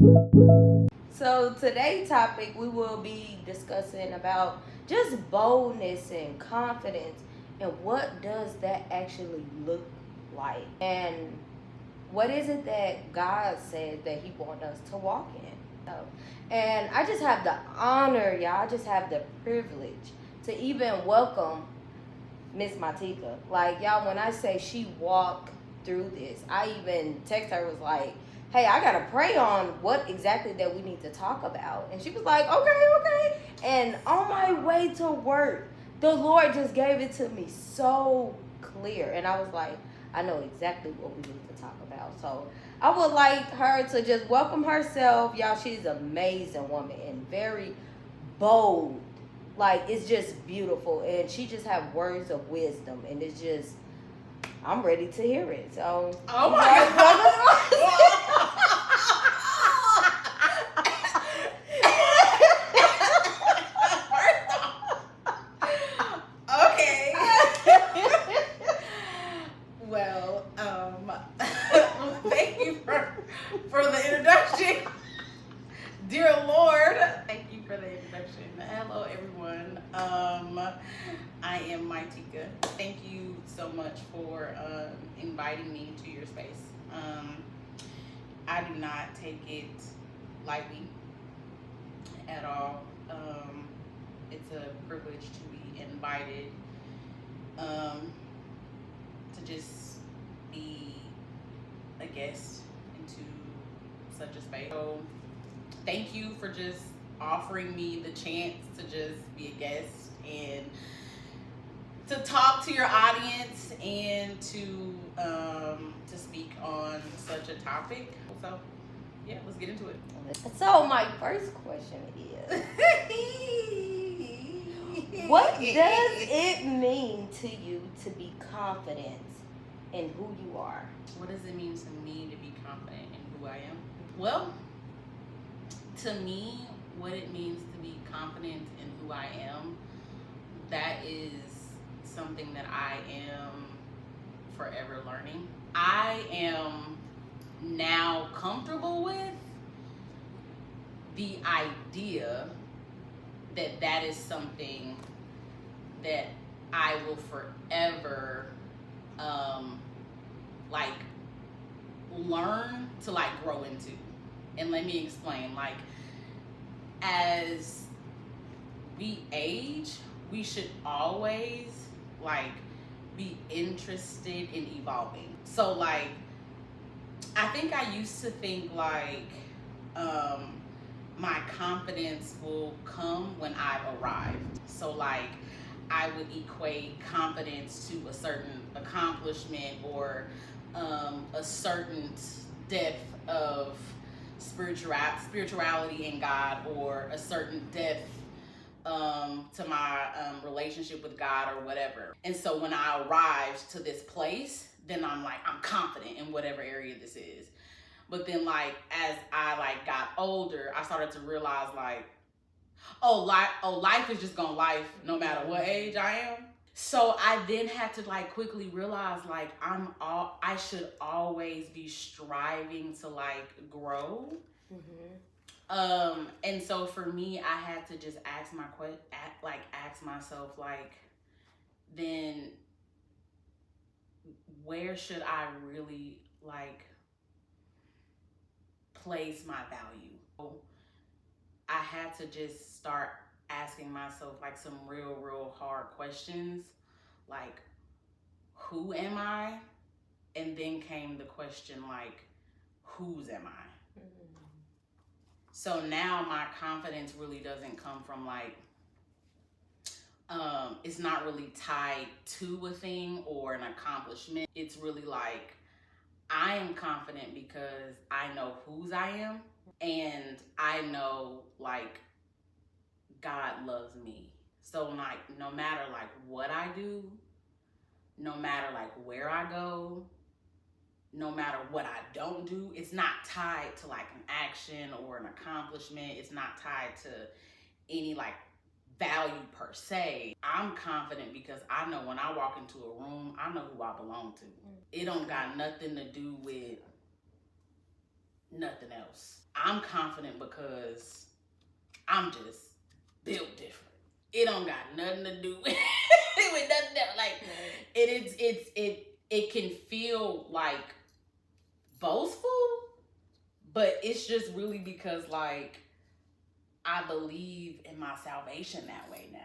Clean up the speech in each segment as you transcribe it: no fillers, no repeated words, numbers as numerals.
So today's topic we will be discussing about just boldness and confidence and what does that actually look like and what is it that God said that he wants us to walk in. So, and I just have the honor, y'all, I just have the privilege to even welcome Miss Matika. Like, y'all, when I say she walked through this, I even text her, was like, hey, I gotta pray on what exactly that we need to talk about. And she was like, okay. And on my way to work, the Lord just gave it to me so clear. And I was like, I know exactly what we need to talk about. So I would like her to just welcome herself. Y'all, she's an amazing woman and very bold. Like, it's just beautiful. And she just have words of wisdom. And it's just, I'm ready to hear it. So, oh my God. Okay. Well, thank you for the introduction. Dear Lord, thank you for the introduction. Hello, everyone. I am Maitika. Thank you so much for inviting me to your space. I do not take it lightly at all. It's a privilege to be invited to just be a guest into such a space. So thank you for just offering me the chance to just be a guest and to talk to your audience and to speak on such a topic. So yeah, let's get into it. So my first question is, what does it mean to you to be confident in who you are? What does it mean to me to be confident in who I am? Well, to me, what it means to be confident in who I am, that is something that I am forever learning. I am now comfortable with the idea that that is something that I will forever like learn to like grow into. And let me explain. Like, as we age, we should always like be interested in evolving. So like, I think I used to think like my confidence will come when I've arrived. So like, I would equate confidence to a certain accomplishment or a certain depth of spirituality in God, or a certain depth to my relationship with God or whatever. And so when I arrived to this place, then I'm like, I'm confident in whatever area this is. But then like, as I like got older, I started to realize like, life is just gonna life no matter what age I am. So I then had to like quickly realize like I should always be striving to like grow. And so for me, I had to just ask myself like, then where should I really like place my value? So I had to just start asking myself like some real hard questions, like, who am I? And then came the question like, whose am I? So now my confidence really doesn't come from like, it's not really tied to a thing or an accomplishment. It's really like, I am confident because I know whose I am, and I know like God loves me. So like, no matter like what I do, no matter like where I go, no matter what I don't do, it's not tied to like an action or an accomplishment. It's not tied to any like value per se. I'm confident because I know when I walk into a room, I know who I belong to. It don't got nothing to do with nothing else. I'm confident because I'm just built different. It don't got nothing to do with nothing else. Like it can feel like boastful, but it's just really because like I believe in my salvation that way now.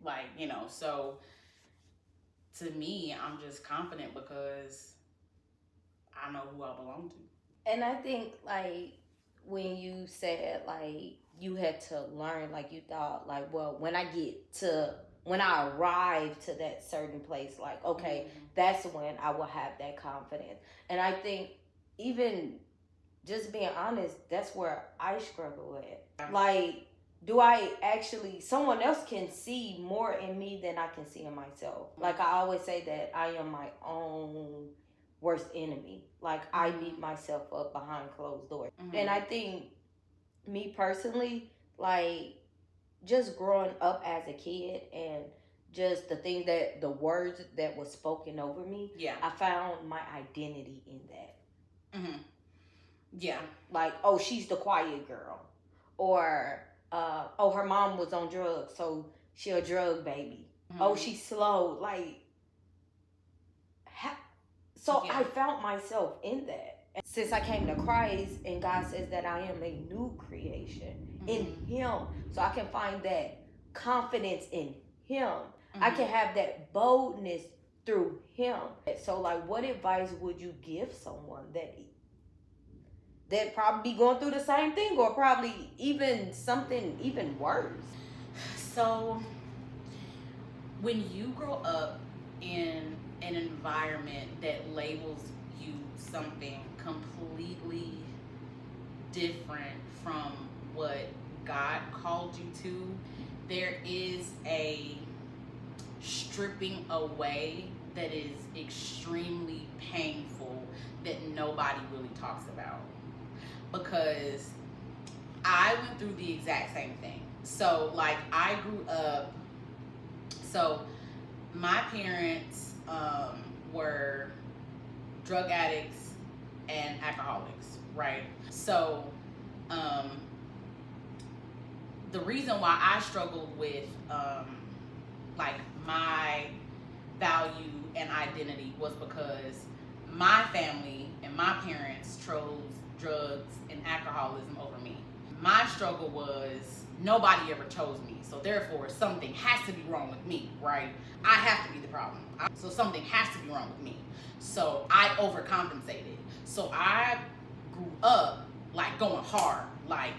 Like, so to me, I'm just confident because I know who I belong to. And I think like when you said like you had to learn, like you thought like, well, when I arrive to that certain place, like, okay, that's when I will have that confidence. And I think even just being honest, that's where I struggle with. Like, do I actually, someone else can see more in me than I can see in myself. Like I always say that I am my own worst enemy. Like I beat myself up behind closed doors. And I think me personally, like just growing up as a kid and just the words that was spoken over me, I found my identity in that. Yeah. Like, oh, she's the quiet girl. Or, oh, her mom was on drugs, so she a drug baby. Oh, she's slow. Like, I found myself in that. And since I came to Christ and God says that I am a new creation in Him, so I can find that confidence in Him. I can have that boldness through Him. So, like, what advice would you give someone that probably be going through the same thing or probably even something even worse? So when you grow up in an environment that labels you something completely different from what God called you to, there is a stripping away that is extremely painful that nobody really talks about. Because I went through the exact same thing. So, like, I grew up, so my parents were drug addicts and alcoholics, right? So, the reason why I struggled with, like, my value and identity was because my family and my parents chose drugs and alcoholism over me. My struggle was nobody ever chose me, so therefore something has to be wrong with me, right? I have to be the problem, so something has to be wrong with me. So I overcompensated. So I grew up like going hard, like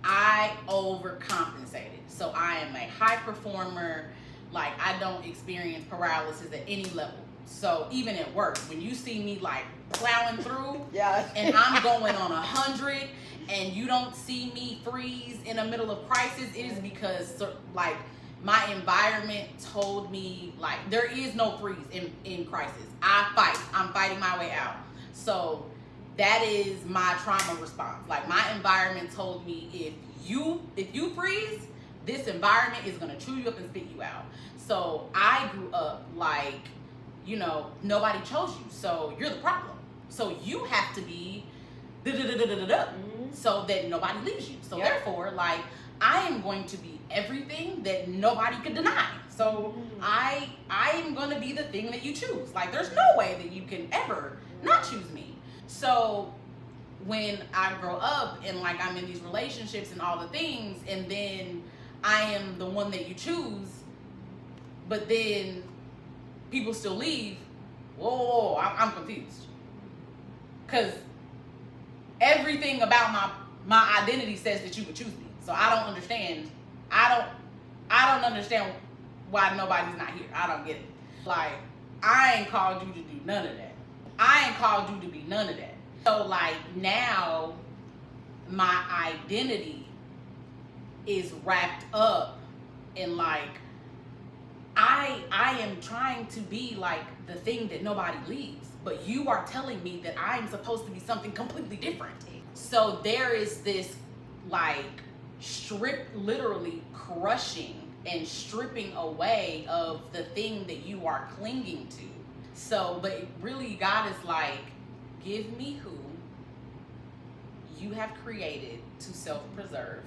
I overcompensated. So I am a high performer. Like I don't experience paralysis at any level. So even at work, when you see me like plowing through and I'm going on 100 and you don't see me freeze in the middle of crisis, it is because like my environment told me like there is no freeze in crisis. I'm fighting my way out. So that is my trauma response. Like my environment told me if you freeze, this environment is gonna chew you up and spit you out. So I grew up like, nobody chose you, so you're the problem. So you have to be so that nobody leaves you. So therefore, like, I am going to be everything that nobody could deny. So I am going to be the thing that you choose. Like, there's no way that you can ever not choose me. So when I grow up and like I'm in these relationships and all the things, and then I am the one that you choose, but then people still leave. Whoa, I'm confused. Because everything about my identity says that you would choose me. So I don't understand. I don't understand why nobody's not here. I don't get it. Like, I ain't called you to do none of that. I ain't called you to be none of that. So like now my identity is wrapped up in like I am trying to be like the thing that nobody leaves, but you are telling me that I'm supposed to be something completely different. So there is this like literally crushing and stripping away of the thing that you are clinging to. So, but really God is like, give me who you have created to self-preserve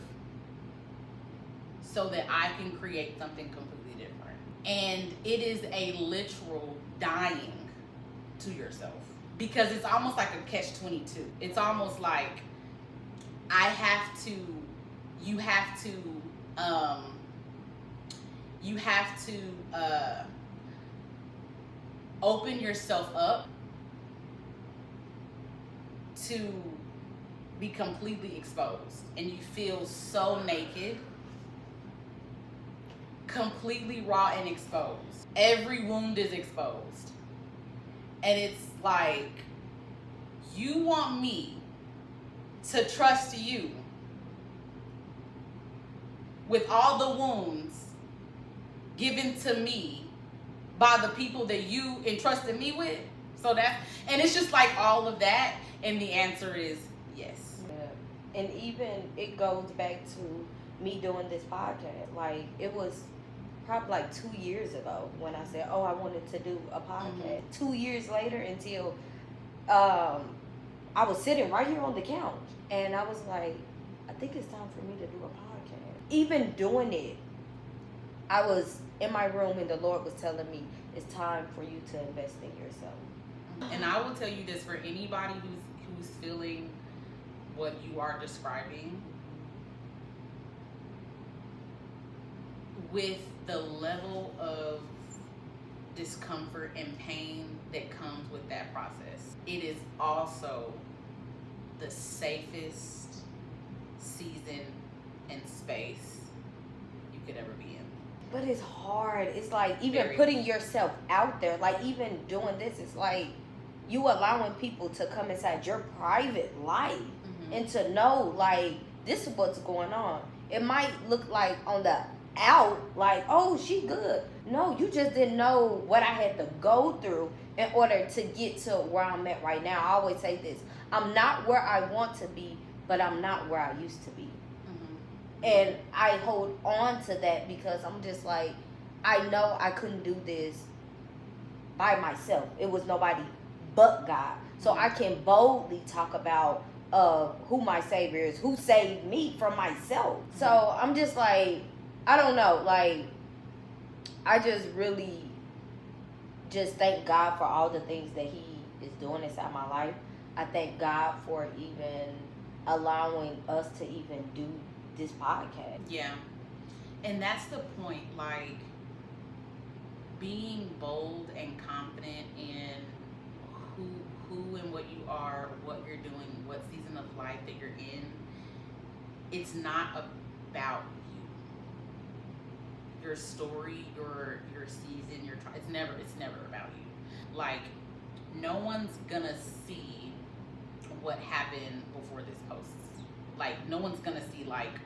so that I can create something completely different. And it is a literal dying to yourself, because it's almost like a catch-22. It's almost like you have to open yourself up to be completely exposed, and you feel so naked, completely raw and exposed. Every wound is exposed, and it's like, you want me to trust you with all the wounds given to me by the people that you entrusted me with? So and it's just like all of that, and the answer is yes. Yeah. And even it goes back to me doing this podcast. Like, it was probably like 2 years ago when I said, oh, I wanted to do a podcast. 2 years later, until I was sitting right here on the couch, and I was like, I think it's time for me to do a podcast. Even doing it, I was in my room and the Lord was telling me, it's time for you to invest in yourself. And I will tell you this, for anybody who's feeling what you are describing, with the level of discomfort and pain that comes with that process, it is also the safest season and space you could ever be in. But it's hard. It's like, even Very. putting yourself out there, like even doing this, it's like you allowing people to come inside your private life and to know, like, this is what's going on. It might look like on the out, like, oh, she good. No, you just didn't know what I had to go through in order to get to where I'm at right now. I always say this, I'm not where I want to be, but I'm not where I used to be. And I hold on to that because I'm just like, I know I couldn't do this by myself. It was nobody but God. So I can boldly talk about who my Savior is, who saved me from myself. So I'm just like, I don't know, like, I just really just thank God for all the things that He is doing inside my life. I thank God for even allowing us to even do this podcast. Yeah. And that's the point, like, being bold and confident in who and what you are, what you're doing, what season of life that you're in. It's not about you. Your story, your season, it's never about you. Like, no one's gonna see what happened before this post. Like, no one's gonna see, like,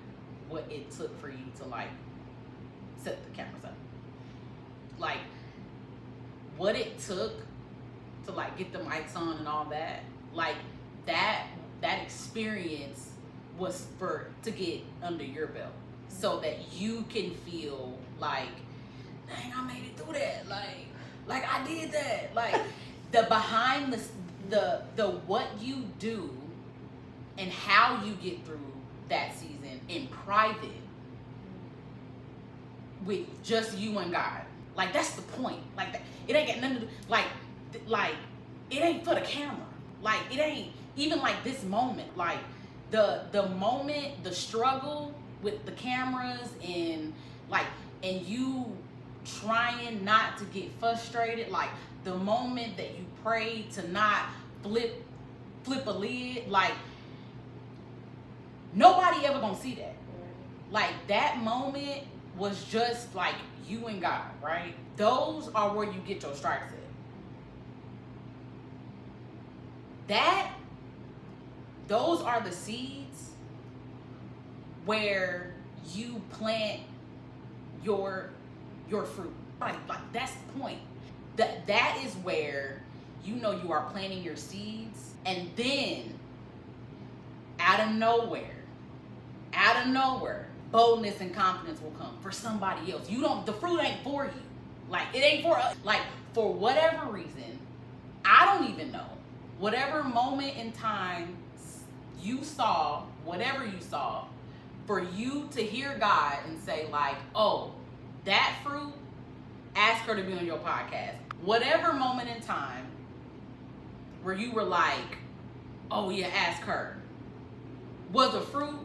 what it took for you to, like, set the cameras up. Like, what it took to, like, get the mics on and all that. Like, that experience was to get under your belt, so that you can feel like, dang, I made it through that. Like I did that. Like, the behind the what you do and how you get through that season in private with just you and God. Like, that's the point. Like, that, it ain't got nothing to do, like it ain't for the camera. Like, it ain't even like this moment. Like, the moment, the struggle with the cameras and you trying not to get frustrated, like the moment that you pray to not flip a lid, like, nobody ever gonna see that. Like, that moment was just like you and God, right? Those are where you get your stripes at. Those are the seeds where you plant your fruit. Like that's the point. That is where you know you are planting your seeds, and then out of nowhere, boldness and confidence will come for somebody else. The fruit ain't for you. Like, it ain't for us. Like, for whatever reason, I don't even know. Whatever moment in time you saw whatever you saw, for you to hear God and say like, oh, that fruit, ask her to be on your podcast. Whatever moment in time where you were like, oh yeah, ask her, was a fruit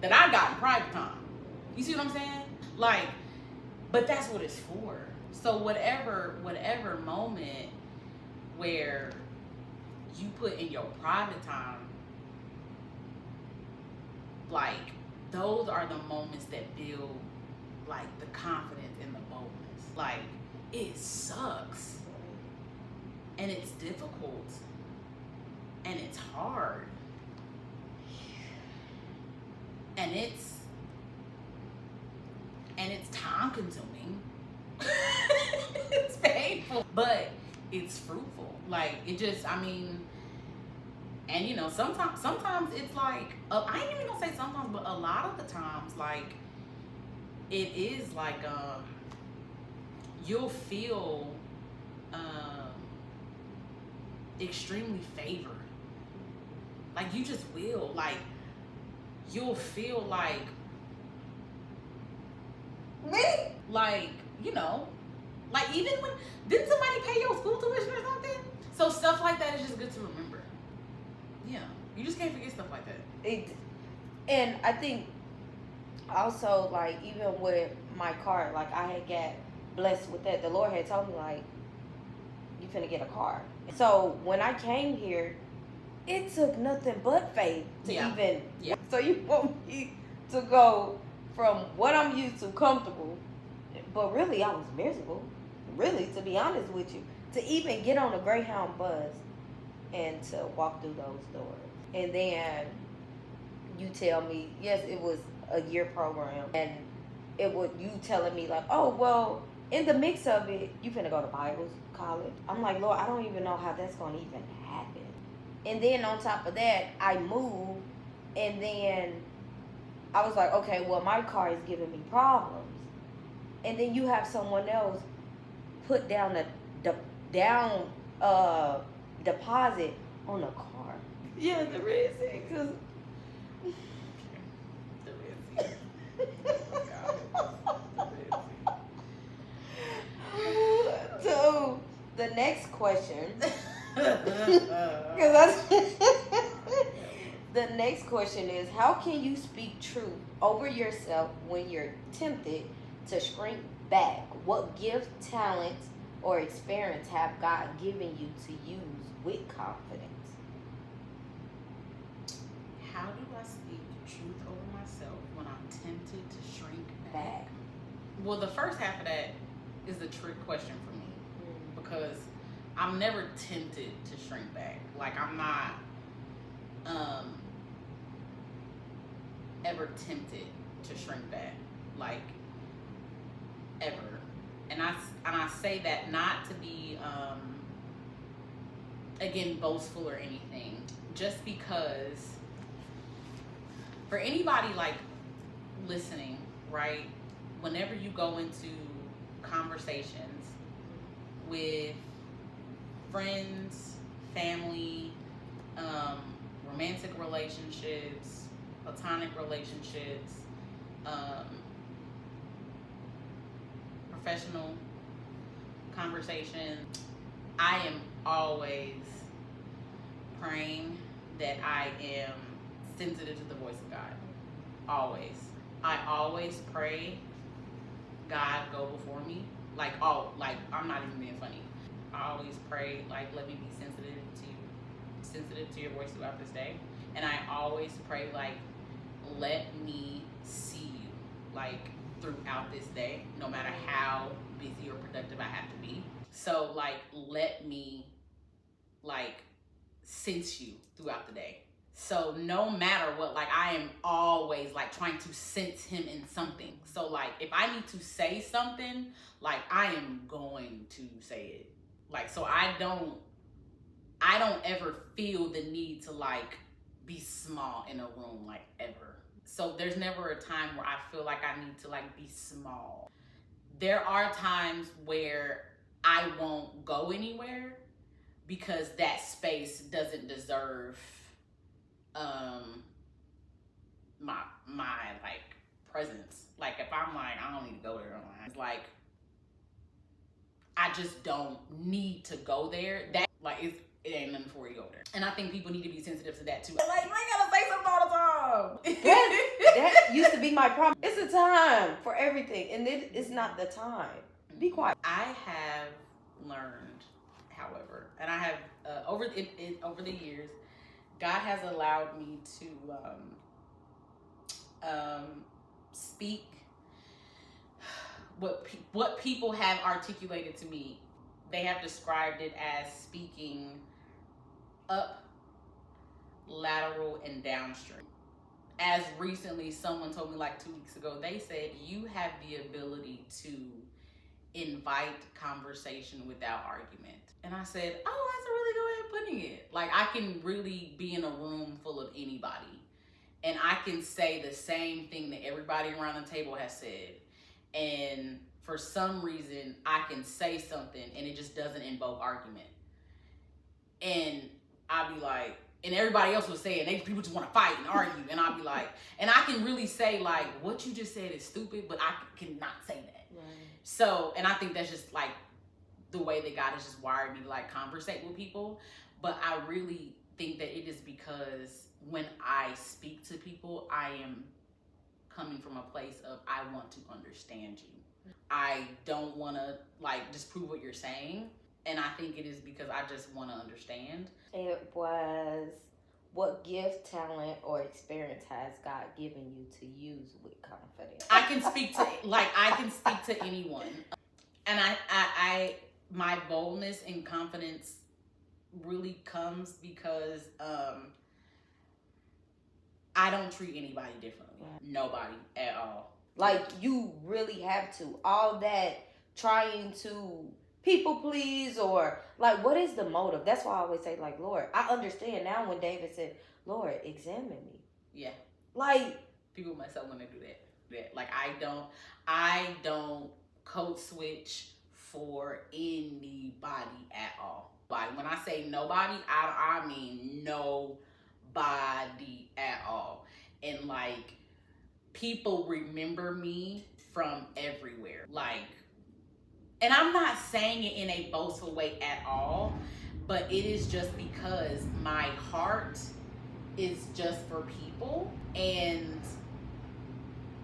that I got in private time. You see what I'm saying? Like, but that's what it's for. So whatever moment where you put in your private time, like, those are the moments that build like the confidence and the boldness. Like, it sucks and it's difficult and it's hard and it's time consuming. It's painful, but it's fruitful. Like, it just, I mean, and you know, sometimes it's like, I ain't even gonna say sometimes, but a lot of the times, like, it is like, you'll feel extremely favored. Like, you just will. Like, you'll feel like, Me? like, you know, like, even when, didn't somebody pay your school tuition or something? So stuff like that is just good to remember. Yeah, you just can't forget stuff like that. And I think also, like, even with my car, like, I had got blessed with that. The Lord had told me, like, you finna get a car. So when I came here, it took nothing but faith to even. Yeah. So you want me to go from what I'm used to, comfortable, but really I was miserable. Really, to be honest with you, to even get on a Greyhound bus and to walk through those doors, and then you tell me, yes, it was a year program, and it would, you telling me like, oh well, in the mix of it, you finna go to Bible college. I'm like, Lord, I don't even know how that's gonna even happen. And then on top of that, I moved, and then I was like, okay, well, my car is giving me problems, and then you have someone else put down the deposit on a car. Yeah, the red thing, cause. So the next question, because the next question is, how can you speak truth over yourself when you're tempted to shrink back? What gift, talent, or experience have God given you to use with confidence? How do I speak truth over myself when I'm tempted to shrink back? Well, the first half of that is the trick question for me, because I'm never tempted to shrink back. Like, I'm not ever tempted to shrink back, like, ever. And I say that not to be again, boastful or anything, just because for anybody like listening, right, whenever you go into conversations with friends, family, romantic relationships, platonic relationships, professional conversation, I am always praying that I am sensitive to the voice of God. Always. I always pray, God, go before me. Like, I'm not even being funny. I always pray, like, let me be sensitive to your voice throughout this day. And I always pray, like, let me see you, like, throughout this day, no matter how busy or productive I have to be. So, like, let me, like, sense you throughout the day. So no matter what, like, I am always like trying to sense him in something. So like, if I need to say something, like, I am going to say it. Like, so I don't ever feel the need to like be small in a room, like, ever. So there's never a time where I feel like I need to like be small. There are times where I won't go anywhere because that space doesn't deserve my like presence. Like if I'm like, I don't need to go there, it's like I just don't need to go there. That like it ain't nothing for you to go there. And I think people need to be sensitive to that too. Like you ain't gotta say something all the time. that used to be my problem. It's a time for everything, and it is not the time. Be quiet. I have learned, however, and I have over the years, God has allowed me to speak what people have articulated to me. They have described it as speaking up, lateral, and downstream. As recently, someone told me like 2 weeks ago, they said, you have the ability to invite conversation without argument. And I said, oh, that's a really good way of putting it. Like I can really be in a room full of anybody and I can say the same thing that everybody around the table has said. And for some reason, I can say something and it just doesn't invoke argument. And I'll be like, and everybody else was saying, people just want to fight and argue. And I'll be like, and I can really say like, what you just said is stupid, but I cannot say that. Right. So, and I think that's just like the way that God has just wired me to like conversate with people. But I really think that it is because when I speak to people, I am coming from a place of I want to understand you. I don't want to like disprove what you're saying. And I think it is because I just want to understand. It was, what gift, talent, or experience has God given you to use with confidence? I can speak to anyone. And I my boldness and confidence really comes because I don't treat anybody differently. Right. Nobody at all. Like you really have to. All that trying to people please, or like, what is the motive? That's why I always say, like, Lord, I understand now when David said, Lord, examine me. Yeah. Like people mess up when they do that. Like I don't code switch for anybody at all. Like when I say nobody, I mean nobody at all. And like people remember me from everywhere. Like, and I'm not saying it in a boastful way at all, but it is just because my heart is just for people. And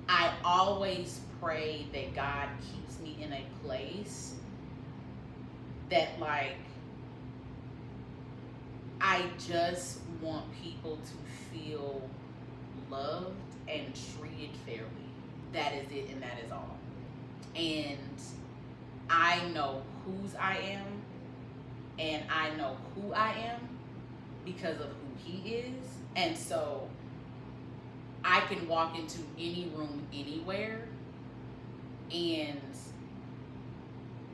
I always pray that God keeps me in a place that like, I just want people to feel loved and treated fairly. That is it, and that is all. And I know whose I am, and I know who I am because of who he is. And so I can walk into any room anywhere, and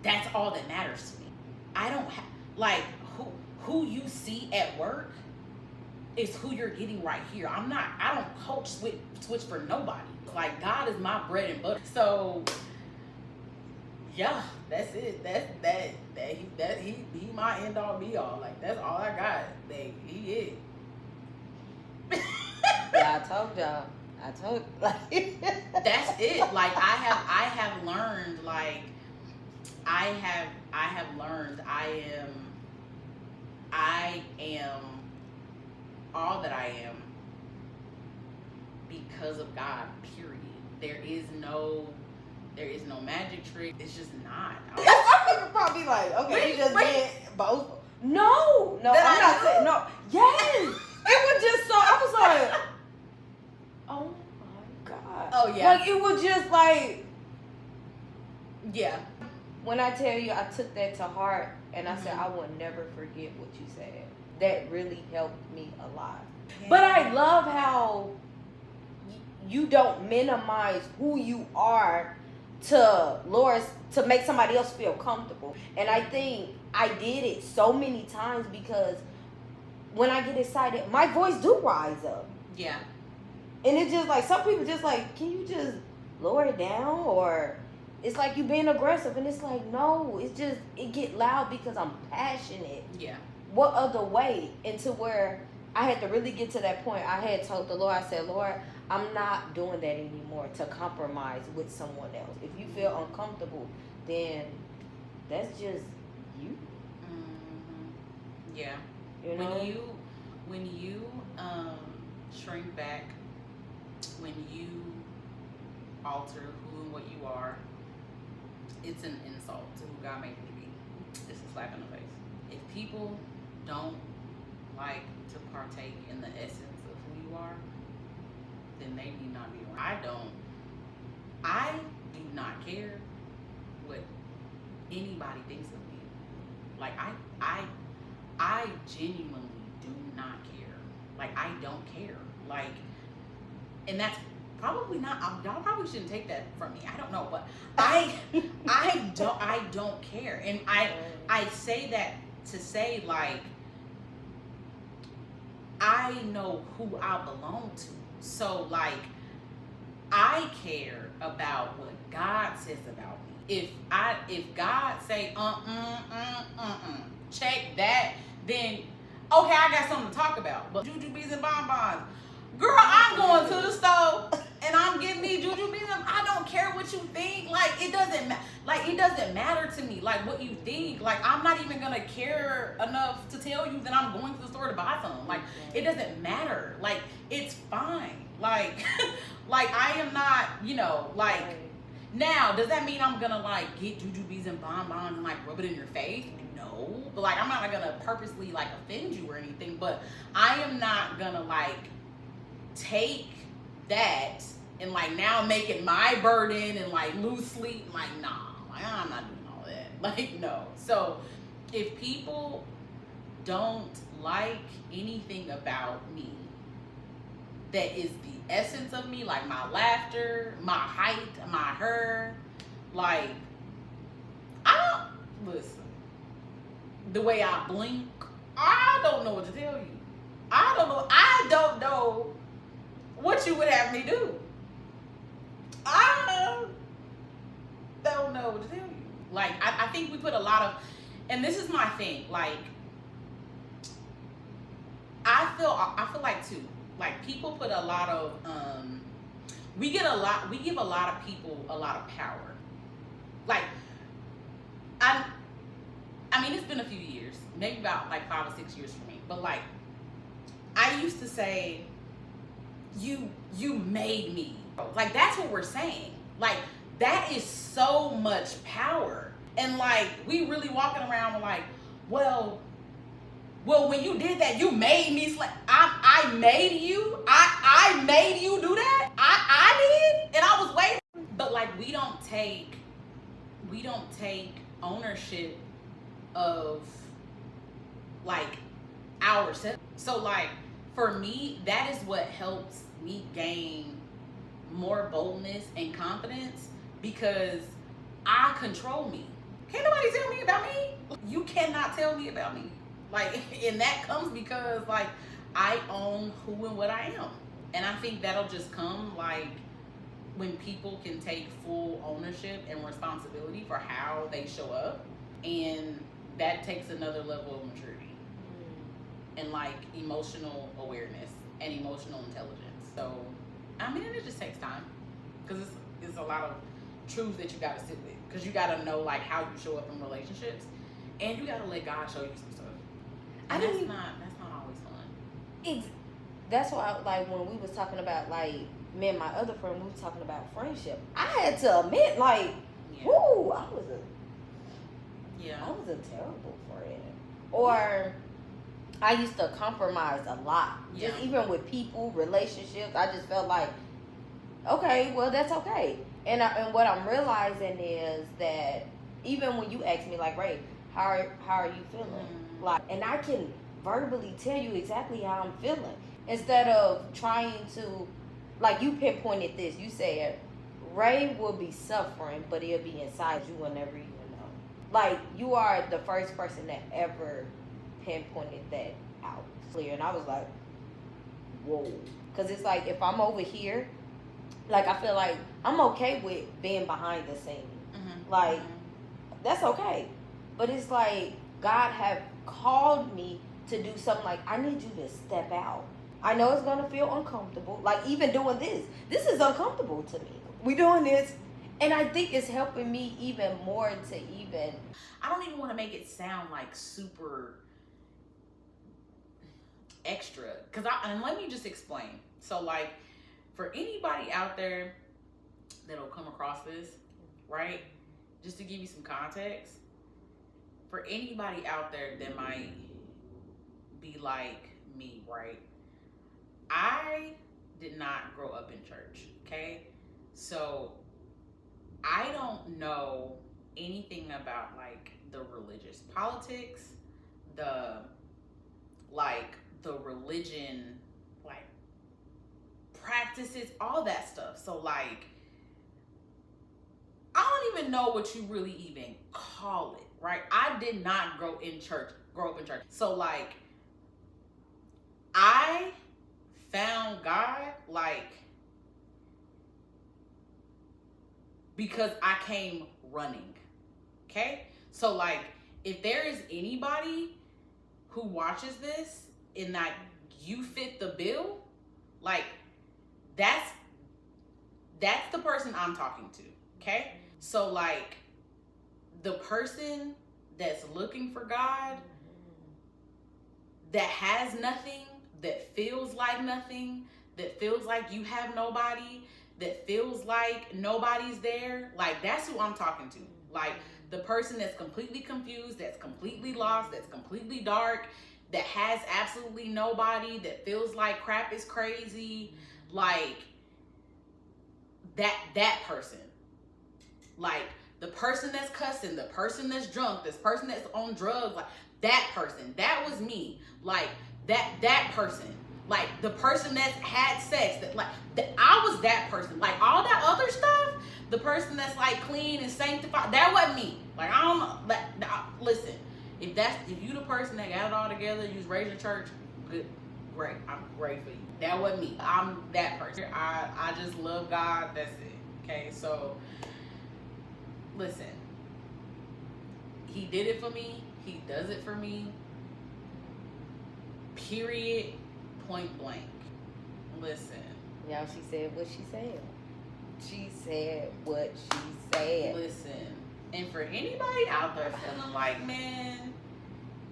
that's all that matters to me. I don't have, like, who you see at work is who you're getting right here. I don't coach switch for nobody. Like, God is my bread and butter. So yeah, that's it. He my end all be all. Like, that's all I got. He is. Yeah, I told y'all. That's it. Like I have learned. Like I have learned. I am all that I am because of God. Period. There is no magic trick. It's just not. Some people probably like, okay, you just did both. No, I'm not saying no. Yes, it was just so. I was like, oh my God. Oh yeah. Like it was just like, yeah. When I tell you, I took that to heart, and I said I will never forget what you said. That really helped me a lot. Yeah. But I love how you don't minimize who you are to make somebody else feel comfortable. And I think I did it so many times because when I get excited, my voice do rise up. Yeah. And it's just like, some people just like, can you just lower it down? Or it's like you being aggressive. And it's like, no, it's just, it get loud because I'm passionate. Yeah. What other way? Into where I had to really get to that point. I had told the Lord, I said, Lord, I'm not doing that anymore to compromise with someone else. If you feel uncomfortable, then that's just you. Yeah. You know? When you shrink back, when you alter who and what you are, it's an insult to who God made you to be. It's a slap in the face. If people don't like to partake in the essence of who you are, then they need not be around. I do not care what anybody thinks of me. Like I genuinely do not care. Like I don't care. Like, and that's probably not. Y'all probably shouldn't take that from me. I don't know, but I don't care, and I say that to say like I know who I belong to. So like I care about what God says about me. If God say check that, then okay, I got something to talk about. But jujubes and bonbons, girl, I'm going to the store and I'm getting these jujubes. I don't care what you think. Like it doesn't matter to me. Like what you think. Like I'm not even gonna care enough to tell you that I'm going to the store to buy something. Like it doesn't matter. Like it's fine. Like like I am not, like. Now, does that mean I'm gonna like get jujubes and bonbons and like rub it in your face? No, but like I'm not gonna purposely like offend you or anything. But I am not gonna like take that and like now make it my burden and like lose sleep. Like nah, like I'm not doing all that. Like no. So if people don't like anything about me that is the essence of me, like my laughter, my height, my hair, like I don't listen. The way I blink, I don't know what to tell you. I don't know what you would have me do. I don't know what to tell you. Like I think we put a lot of, and this is my thing. Like I feel like too. Like people put a lot of we give a lot of people a lot of power. Like I mean it's been a few years, maybe about like 5 or 6 years for me. But like I used to say, you made me. Like that's what we're saying. Like that is so much power. And like we really walking around like, well, when you did that, you made me I made you. I made you do that. I did, and I was waiting. But like we don't take ownership of like ourselves. So like for me, that is what helps me gain more boldness and confidence, because I control me. Can't nobody tell me about me. You cannot tell me about me. Like, and that comes because like I own who and what I am. And I think that'll just come like when people can take full ownership and responsibility for how they show up. And that takes another level of maturity and like emotional awareness and emotional intelligence. So I mean, it just takes time, because it's a lot of truths that you got to sit with, because you got to know like how you show up in relationships, and you got to let God show you some stuff. And that's not always fun. That's why, like, when we was talking about, like, me and my other friend, we was talking about friendship. I had to admit, like, whoo, I was a terrible friend. Or I used to compromise a lot. Yeah. Just even with people, relationships, I just felt like, okay, well, that's okay. And what I'm realizing is that even when you ask me, like, Ray, how are you feeling? Mm-hmm. Like, and I can verbally tell you exactly how I'm feeling, instead of trying to, like, you pinpointed this. You said Ray will be suffering, but it'll be inside you whenever you know. Like, you are the first person that ever pinpointed that out clear, and I was like, whoa, because it's like if I'm over here, like, I feel like I'm okay with being behind the scene. Mm-hmm. Like, that's okay. But it's like God have called me to do something, like, I need you to step out. I know it's gonna feel uncomfortable. Like, even doing this is uncomfortable to me. We doing this, and I think it's helping me even more to even. I don't even want to make it sound like super extra, and let me just explain. So, like, for anybody out there that'll come across this, right? Just to give you some context, for anybody out there that might be like me, right? I did not grow up in church, okay? So I don't know anything about like the religious politics, the religion, like, practices, all that stuff. So, like, I don't even know what you really even call it, right? I did not grow up in church. So, like, I found God, like, because I came running, okay? So, like, if there is anybody who watches this and that you fit the bill, like, that's the person I'm talking to, okay? So, like, the person that's looking for God, that has nothing, that feels like nothing, that feels like you have nobody, that feels like nobody's there, like, that's who I'm talking to. Like, the person that's completely confused, that's completely lost, that's completely dark, that has absolutely nobody, that feels like crap is crazy, like, that person. Like, the person that's cussing, the person that's drunk, this person that's on drugs, like, that person. That was me. Like, that person. Like, the person that's had sex, I was that person. Like, all that other stuff, the person that's like clean and sanctified, that wasn't me. Like, I don't know. Listen, if you the person that got it all together, you was raised in church, good, great. I'm great for you. That wasn't me. I'm that person. I just love God. That's it. Okay, so listen. He did it for me. He does it for me. Period. Point blank. Listen. Now she said what she said. She said what she said. Listen. And for anybody out there feeling like, man,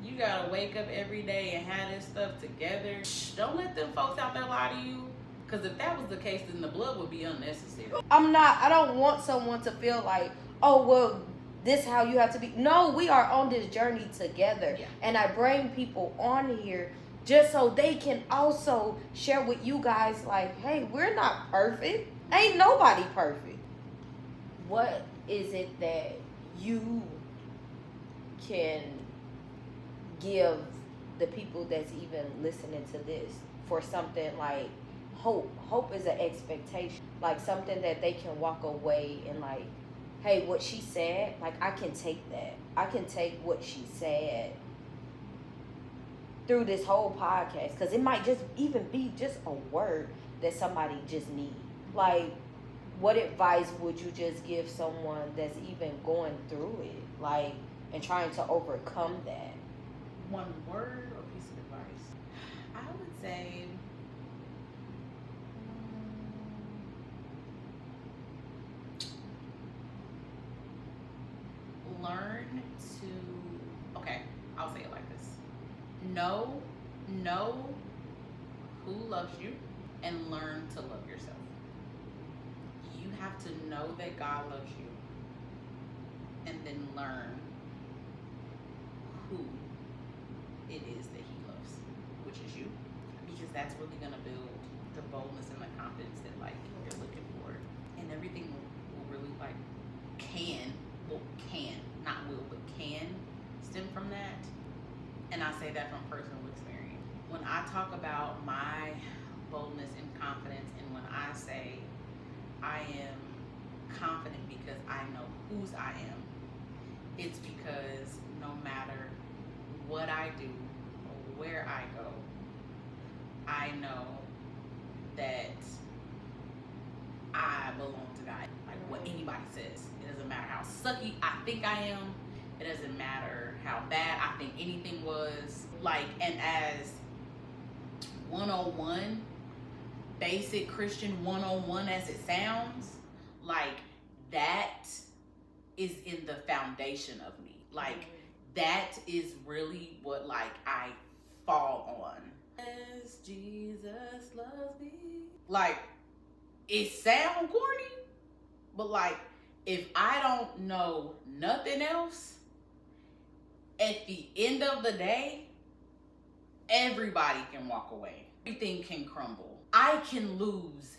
you gotta wake up every day and have this stuff together, don't let them folks out there lie to you. Because if that was the case, then the blood would be unnecessary. I don't want someone to feel like, oh, well, this how you have to be. No, we are on this journey together. Yeah. And I bring people on here just so they can also share with you guys, like, hey, we're not perfect. Ain't nobody perfect. What is it that you can give the people that's even listening to this for something like hope? Hope is an expectation, like something that they can walk away and, like, hey, what she said, like, I can take that. I can take what she said through this whole podcast, because it might just even be just a word that somebody just needs. Like, what advice would you just give someone that's even going through it, like, and trying to overcome that? One word or piece of advice? I would say, learn to, okay, I'll say it like this. Know who loves you and learn to love yourself. You have to know that God loves you and then learn who it is that he loves, which is you. Because that's really going to build the boldness and the confidence that, like, you're looking for. And everything will really, like, can stem from that. And I say that from personal experience. When I talk about my boldness and confidence, and when I say I am confident because I know whose I am, it's because no matter what I do or where I go, I know that I belong to God. Like, what anybody says, it doesn't matter how sucky I think I am, it doesn't matter how bad I think anything was. Like, and as 101, basic Christian 101 as it sounds, like that is in the foundation of me. Like that is really what like I fall on. As Jesus loves me. Like it sounds corny, but like if I don't know nothing else, at the end of the day, everybody can walk away. Everything can crumble. I can lose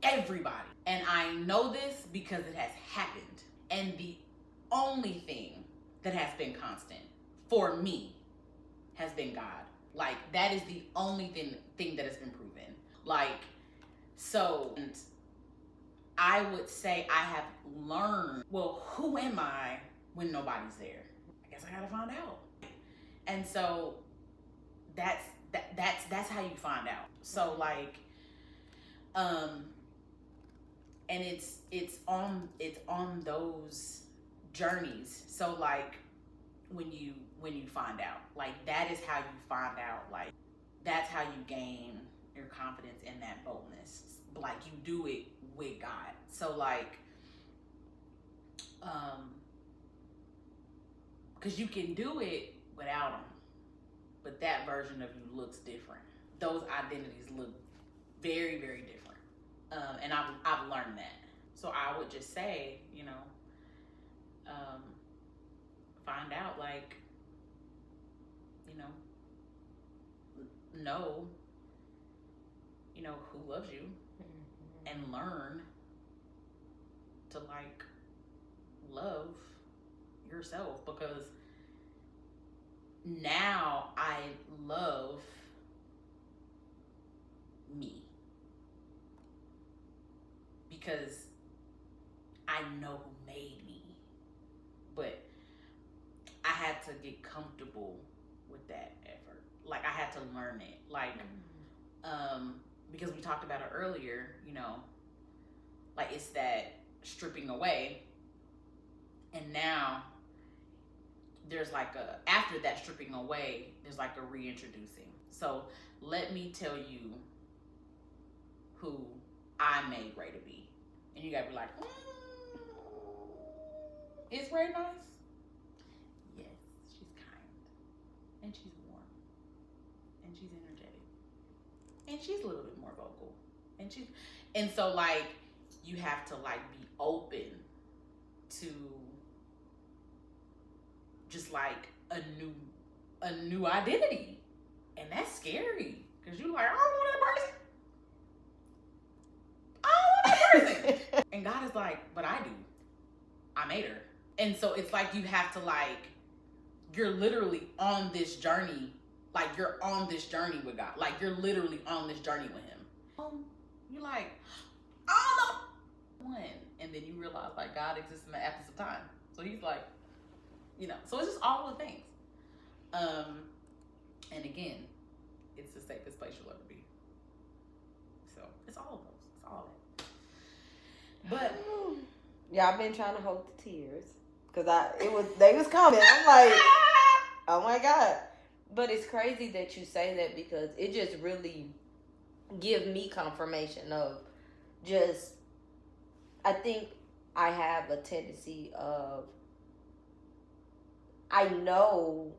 everybody. And I know this because it has happened. And the only thing that has been constant for me has been God. Like, that is the only thing that has been proven. Like, so, and I would say I have learned, well, who am I when nobody's there? I guess I gotta find out. And so that's how you find out. So like, and it's on those journeys. So like when you find out, like that is how you find out. Like that's how you gain your confidence in that boldness. Like you do it with God. So like, because you can do it without Him, but that version of you looks different. Those identities look very, very different. And I've learned that. So I would just say, find out, like, know, who loves you, and learn to like love yourself, because now I love me because I know who made me, but I had to get comfortable with that effort. Like I had to learn it, like, because we talked about it earlier, like it's that stripping away, and now there's like after that stripping away, there's like a reintroducing. So let me tell you who I made Ray to be. And you gotta be like, is Ray nice? Yes, she's kind. And she's warm. And she's energetic. And she's a little bit more vocal. And so like, you have to like be open to just like a new identity. And that's scary. Cause you're like, I don't want that person. And God is like, but I do. I made her. And so it's like you have to like, you're literally on this journey. Like you're on this journey with God. Like you're literally on this journey with Him. You're like, I don't know. And then you realize like God exists in the absence of time. So He's like, so it's just all the things. And again, it's the safest place you'll ever be. So it's all of those. It's all of it. But yeah, I've been trying to hold the tears because they was coming. I'm like, oh my God. But it's crazy that you say that because it just really give me confirmation of just, I think I have a tendency of, I know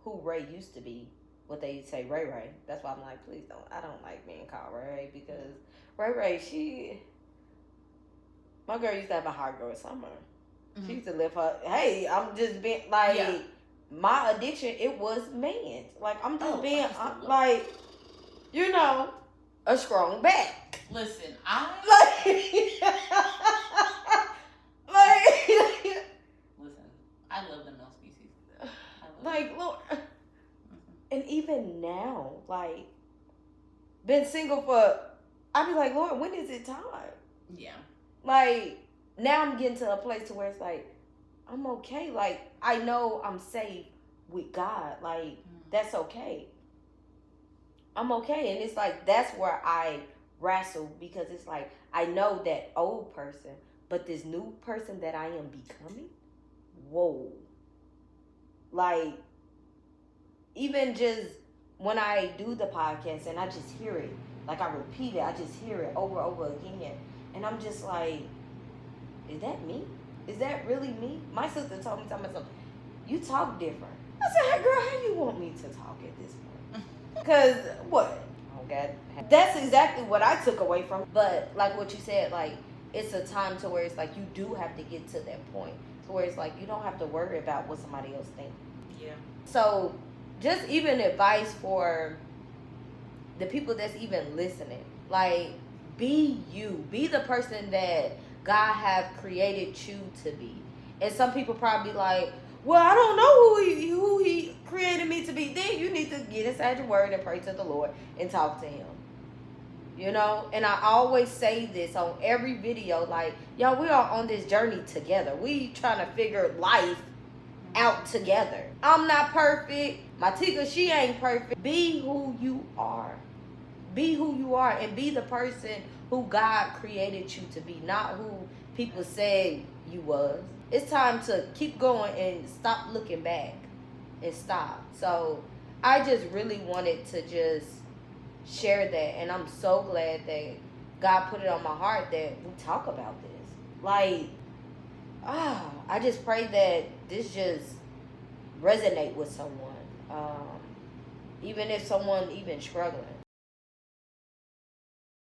who Ray used to be, what they used to say, Ray Ray. That's why I'm like, please don't. I don't like being called Ray because Ray, my girl used to have a hot girl summer. Mm-hmm. She used to live her, hey, I'm just being, like, my addiction, it was man. Like, I'm just being, like, a strong back. Listen, listen, I love the male species. Like, Lord, and even now, like, been single for, I be like, Lord, when is it time? Yeah. Like, now I'm getting to a place to where it's like, I'm okay. Like, I know I'm safe with God. Like, that's okay. I'm okay. And it's like, that's where I wrestle because it's like, I know that old person, but this new person that I am becoming, whoa. Like, even just when I do the podcast and I just hear it, like I repeat it, I just hear it over and over again. And I'm just like, is that me? Is that really me? My sister told me something, you talk different. I said, hey girl, how you want me to talk at this point? Because what? Oh God. That's exactly what I took away from. But like what you said, like, it's a time to where it's like you do have to get to that point to where it's like you don't have to worry about what somebody else thinks. Yeah. So just even advice for the people that's even listening, like, be you. Be the person that God have created you to be. And some people probably like, well, I don't know who he created me to be. Then you need to get inside your word and pray to the Lord and talk to him. You know, and I always say this on every video, like, y'all, we are on this journey together. We trying to figure life out together. I'm not perfect. My Tika, she ain't perfect. Be who you are. Be who you are and be the person who God created you to be, not who people said you was. It's time to keep going and stop looking back and stop. So I just really wanted to just share that, and I'm so glad that God put it on my heart that we talk about this. Like, I just pray that this just resonate with someone, even if someone even struggling.